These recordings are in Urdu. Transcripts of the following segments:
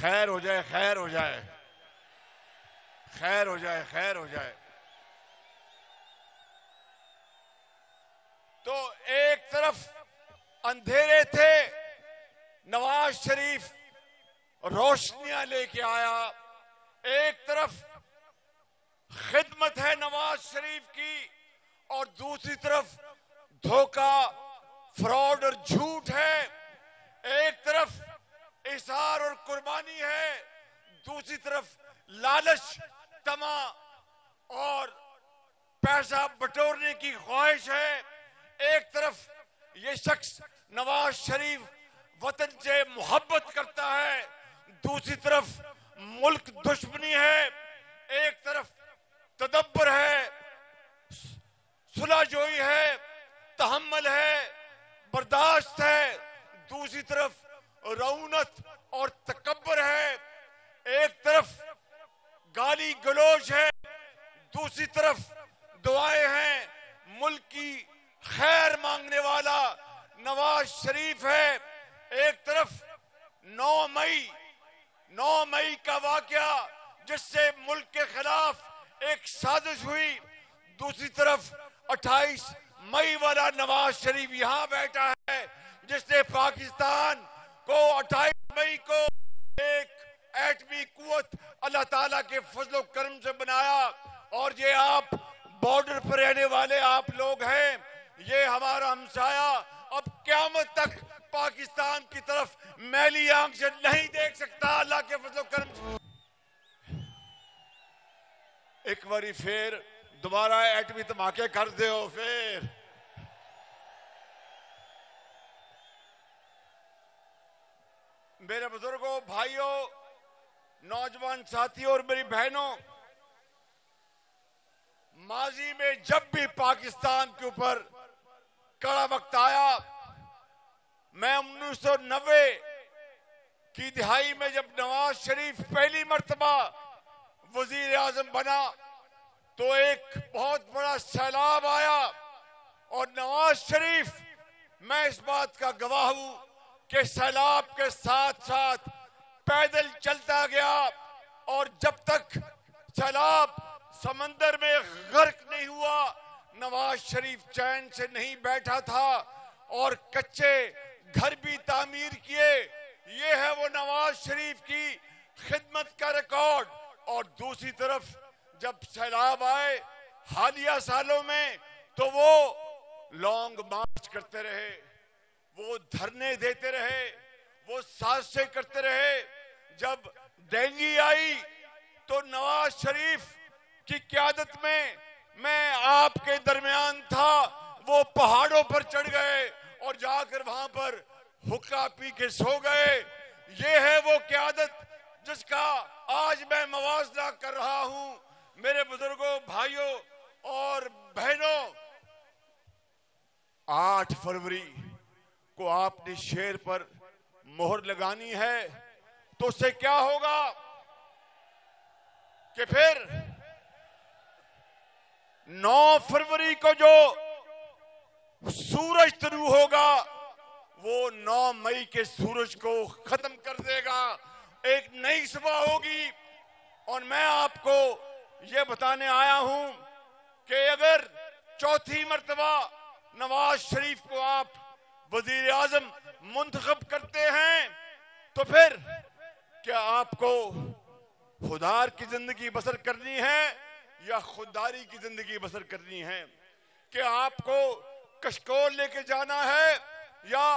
خیر ہو جائے، خیر ہو جائے، خیر ہو جائے، خیر ہو جائے۔ تو ایک طرف اندھیرے تھے، نواز شریف روشنیاں لے کے آیا، ایک طرف خدمت ہے نواز شریف کی، اور دوسری طرف دھوکہ، فراڈ اور جھوٹ ہے۔ ایک طرف اظہار اور قربانی ہے، دوسری طرف لالچ، طمع اور پیسہ بٹورنے کی خواہش ہے۔ ایک طرف یہ شخص نواز شریف وطن سے محبت کرتا ہے، دوسری طرف ملک دشمنی ہے۔ ایک طرف تدبر ہے، صلح جوئی ہے، تحمل ہے، برداشت ہے، دوسری طرف رعونت اور تکبر ہے۔ ایک طرف گالی گلوچ ہے، دوسری طرف دعائیں ہیں۔ ملک کی خیر مانگنے والا نواز شریف ہے۔ ایک طرف 9 مئی کا واقعہ جس سے ملک کے خلاف ایک سازش ہوئی، دوسری طرف 28 مئی والا نواز شریف یہاں بیٹھا ہے جس نے پاکستان کو 28 مئی کو ایک ایٹمی قوت اللہ تعالیٰ کے فضل و کرم سے بنایا۔ اور یہ آپ بارڈر پر رہنے والے آپ لوگ ہیں، یہ ہمارا ہمسایہ اب قیامت تک پاکستان کی طرف میلی آنکھ سے نہیں دیکھ سکتا، اللہ کے فضل و کرم سے۔ ایک باری پھر دوبارہ ایٹمی دھماکے کر دے ہو پھر۔ میرے بزرگوں، بھائیوں، نوجوان ساتھیوں اور میری بہنوں، ماضی میں جب بھی پاکستان کے اوپر کڑا وقت آیا، میں 1990 کی دہائی میں جب نواز شریف پہلی مرتبہ وزیر اعظم بنا تو ایک بہت بڑا سیلاب آیا، اور نواز شریف، میں اس بات کا گواہ ہوں کہ سیلاب کے ساتھ ساتھ پیدل چلتا گیا، اور جب تک سیلاب سمندر میں غرق نہیں ہوا نواز شریف چین سے نہیں بیٹھا تھا، اور کچے گھر بھی تعمیر کیے۔ یہ ہے وہ نواز شریف کی خدمت کا ریکارڈ۔ اور دوسری طرف جب سیلاب آئے حالیہ سالوں میں تو وہ لانگ مارچ کرتے رہے، وہ دھرنے دیتے رہے، وہ سازشیں کرتے رہے۔ جب ڈینگی آئی تو نواز شریف کی قیادت میں آپ کے درمیان تھا، وہ پہاڑوں پر چڑھ گئے اور جا کر وہاں پر حقہ پی کے سو گئے۔ یہ ہے وہ قیادت جس کا آج میں موازنہ کر رہا ہوں۔ میرے بزرگوں، بھائیوں اور بہنوں، 8 فروری کو آپ نے شیر پر مہر لگانی ہے تو اس سے کیا ہوگا کہ پھر 9 فروری کو جو سورج طلوع ہوگا وہ 9 مئی کے سورج کو ختم کر دے گا، ایک نئی صبح ہوگی۔ اور میں آپ کو یہ بتانے آیا ہوں کہ اگر چوتھی مرتبہ نواز شریف کو آپ وزیر اعظم منتخب کرتے ہیں تو پھر کیا آپ کو خوددار کی زندگی بسر کرنی ہے یا خودداری کی زندگی بسر کرنی ہے؟ کہ آپ کو کشکول لے کے جانا ہے یا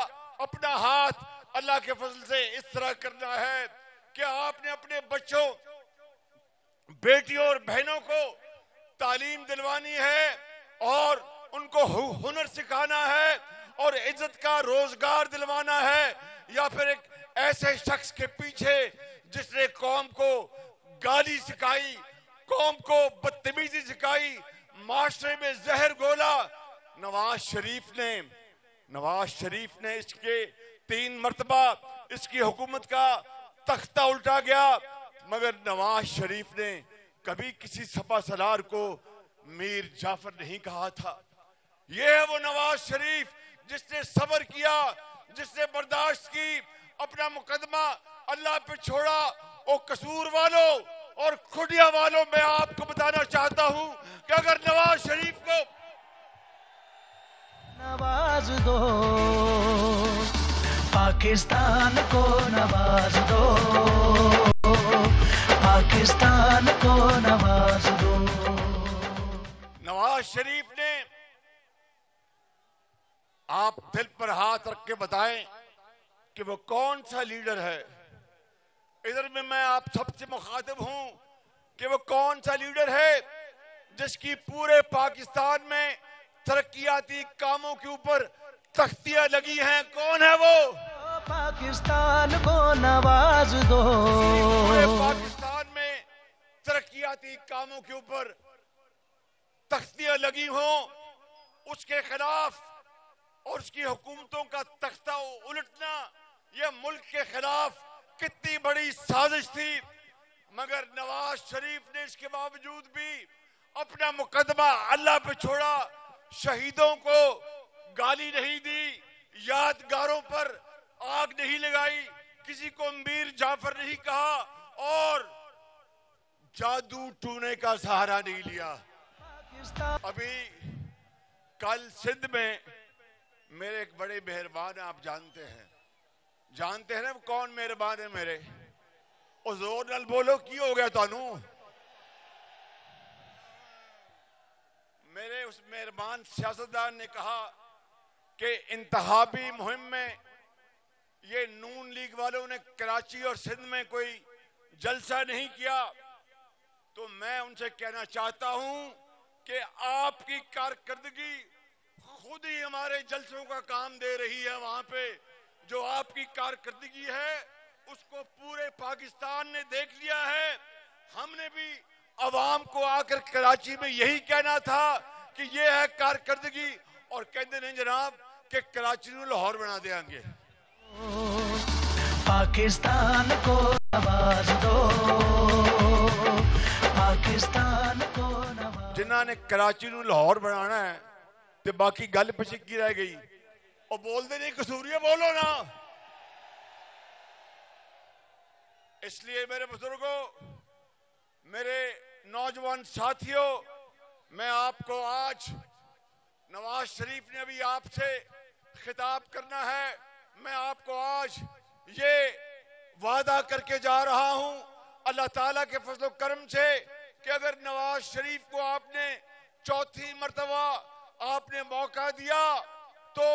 اپنا ہاتھ اللہ کے فضل سے اس طرح کرنا ہے کہ آپ نے اپنے بچوں، بیٹیوں اور بہنوں کو تعلیم دلوانی ہے اور ان کو ہنر سکھانا ہے اور عزت کا روزگار دلوانا ہے، یا پھر ایک ایسے شخص کے پیچھے جس نے قوم کو گالی سکھائی، قوم کو بدتمیزی سکھائی، معاشرے میں زہر گھولا۔ نواز شریف نے اس کے 3 مرتبہ اس کی حکومت کا تختہ الٹا گیا، مگر نواز شریف نے کبھی کسی سپہ سالار کو میر جعفر نہیں کہا تھا۔ یہ ہے وہ نواز شریف جس نے صبر کیا، جس نے برداشت کی، اپنا مقدمہ اللہ پہ چھوڑا اور قصور والوں اور کھڈیا والوں، میں آپ کو بتانا چاہتا ہوں کہ اگر نواز شریف کو نواز دو، پاکستان کو نواز دو، پاکستان کو نواز دو۔ نواز شریف نے، آپ دل پر ہاتھ رکھ کے بتائیں کہ وہ کون سا لیڈر ہے۔ ادھر میں آپ سب سے مخاطب ہوں کہ وہ کون سا لیڈر ہے جس کی پورے پاکستان میں ترقیاتی کاموں کے اوپر تختیاں لگی ہیں؟ کون ہے وہ؟ پاکستان کو نواز دو، پورے پاکستان میں ترقیاتی کاموں کے اوپر تختیاں لگی ہوں، اس کے خلاف اور اس کی حکومتوں کا تختہ الٹنا یہ ملک کے خلاف کتنی بڑی سازش تھی، مگر نواز شریف نے اس کے باوجود بھی اپنا مقدمہ اللہ پہ چھوڑا، شہیدوں کو گالی نہیں دی، یادگاروں پر آگ نہیں لگائی، کسی کو امیر جعفر نہیں کہا اور جادو ٹونے کا سہارا نہیں لیا۔ ابھی کل سندھ میں میرے ایک بڑے مہربان آپ جانتے ہیں نا کون مہربان ہے میرے؟ اور زور نال بولو کی ہو گیا تانوں؟ میرے اس مہربان سیاستدان نے کہا کہ انتخابی مہم میں یہ نون لیگ والوں نے کراچی اور سندھ میں کوئی جلسہ نہیں کیا، تو میں ان سے کہنا چاہتا ہوں کہ آپ کی کارکردگی خود ہی ہمارے جلسوں کا کام دے رہی ہے۔ وہاں پہ جو آپ کی کارکردگی ہے اس کو پورے پاکستان نے دیکھ لیا ہے۔ ہم نے بھی عوام کو آ کر کراچی میں یہی کہنا تھا کہ یہ ہے کارکردگی، اور کہتے ہیں جناب کہ کراچی کو لاہور بنا دیں گے۔ پاکستان کو نواز دو، پاکستان کو نواز۔ جنہاں نے کراچی کو لاہور بنانا ہے تے باقی گل پیچھے کی رہ گئی، اور بول دے نہیں قصوریہ بولو نا۔ اس لیے میرے بزرگوں، میرے نوجوان ساتھیوں، میں آپ کو آج نواز شریف نے ابھی آپ سے خطاب کرنا ہے، میں آپ کو آج یہ وعدہ کر کے جا رہا ہوں اللہ تعالیٰ کے فضل و کرم سے کہ اگر نواز شریف کو آپ نے چوتھی مرتبہ آپ نے موقع دیا تو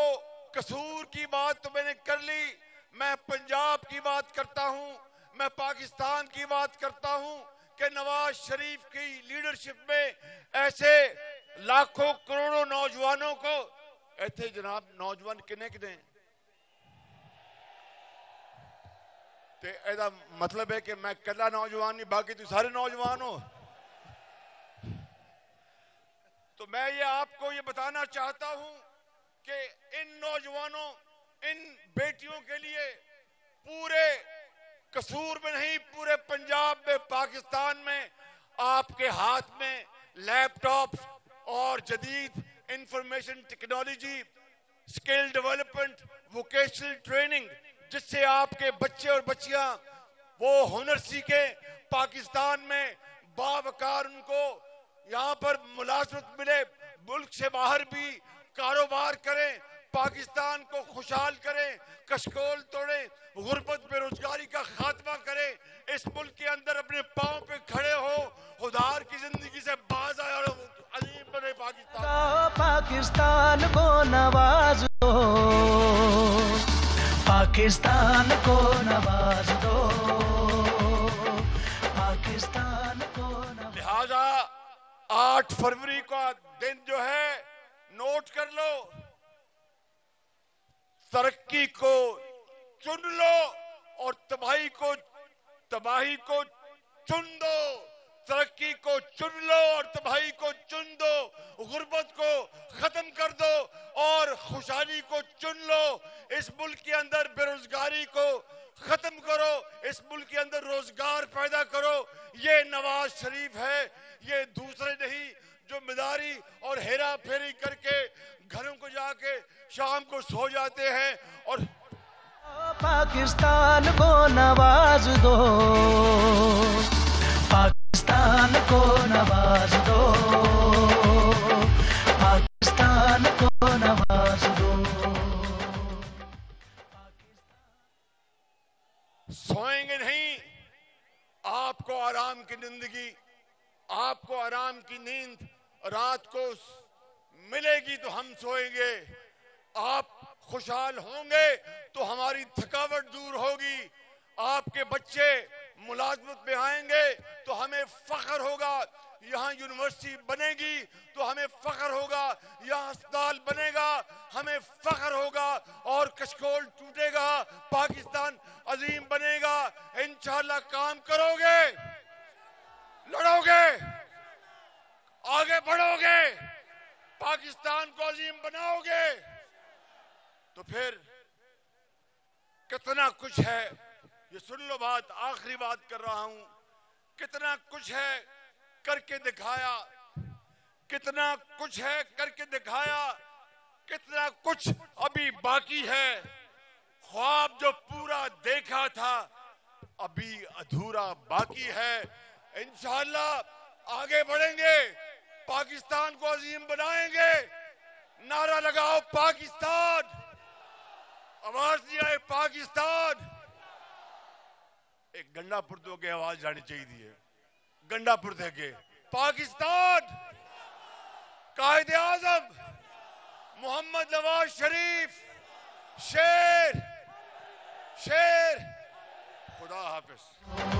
قصور کی بات تو میں نے کر لی، میں پنجاب کی بات کرتا ہوں، میں پاکستان کی بات کرتا ہوں کہ نواز شریف کی لیڈرشپ میں ایسے لاکھوں کروڑوں نوجوانوں کو ایتھے جناب نوجوان کنے تے ایسا مطلب ہے کہ میں کلا نوجوان نہیں باقی تو سارے نوجوان ہو۔ تو میں یہ آپ کو یہ بتانا چاہتا ہوں کہ ان نوجوانوں، ان بیٹیوں کے لیے پورے قصور میں نہیں، پورے پنجاب میں، پاکستان میں آپ کے ہاتھ میں لیپ ٹاپ اور جدید information technology, skill development, vocational training, جس سے آپ کے بچے اور بچیاں وہ ہنر سیکھیں، پاکستان میں باوقار ان کو یہاں پر ملازمت ملے، ملک سے باہر بھی کاروبار کریں، پاکستان کو خوشحال کریں، کشکول توڑیں، غربت بے روزگاری کا خاتمہ کریں، اس ملک کے اندر اپنے پاؤں پہ کھڑے ہو، خودار کی زندگی سے باز آئے اور عظیم بنے پاکستان۔ پاکستان کو نواز دو، پاکستان کو نواز دو، پاکستان کو نواز۔ لہذا 8 فروری کا دن جو ہے نوٹ کر لو، ترقی کو چن لو اور تباہی کو چن دو، ترقی کو چن لو اور تباہی کو چن دو، غربت کو ختم کر دو اور خوشحالی کو چن لو، اس ملک کے اندر بے روزگاری کو ختم کرو، اس ملک کے اندر روزگار پیدا کرو۔ یہ نواز شریف ہے، یہ دوسرے نہیں جو مداری اور ہیرا پھیری کر کے گھروں کو جا کے شام کو سو جاتے ہیں اور پاکستان کو نواز دو، پاکستان کو نواز دو، پاکستان کو نواز دو۔ سوئیں گے نہیں، آپ کو آرام کی زندگی، آپ کو آرام کی نیند رات کو ملے گی تو ہم سوئیں گے۔ آپ خوشحال ہوں گے تو ہماری تھکاوٹ دور ہوگی۔ آپ کے بچے ملازمت میں آئیں گے تو ہمیں فخر ہوگا۔ یہاں یونیورسٹی بنے گی تو ہمیں فخر ہوگا، یہاں اسپتال بنے گا ہمیں فخر ہوگا، اور کشکول ٹوٹے گا، پاکستان عظیم بنے گا۔ انشاءاللہ کام کرو گے، لڑو گے، آگے بڑھو گے، پاکستان کو عظیم بناؤ گے، تو پھر کتنا کچھ ہے۔ یہ سن لو بات، آخری بات کر رہا ہوں، کتنا کچھ ہے کر کے دکھایا، کتنا کچھ ہے کر کے دکھایا، کتنا کچھ ابھی باقی ہے۔ خواب جو پورا دیکھا تھا ابھی ادھورا باقی ہے۔ انشاءاللہ آگے بڑھیں گے، پاکستان کو عظیم بنائیں گے۔ نعرہ لگاؤ پاکستان، آواز نہیں آئے پاکستان۔ ایک گنڈا پردوں کی آواز جانی چاہیے، گنڈا پردے کے پاکستان، قائد اعظم محمد نواز شریف، شیر، شیر، خدا حافظ۔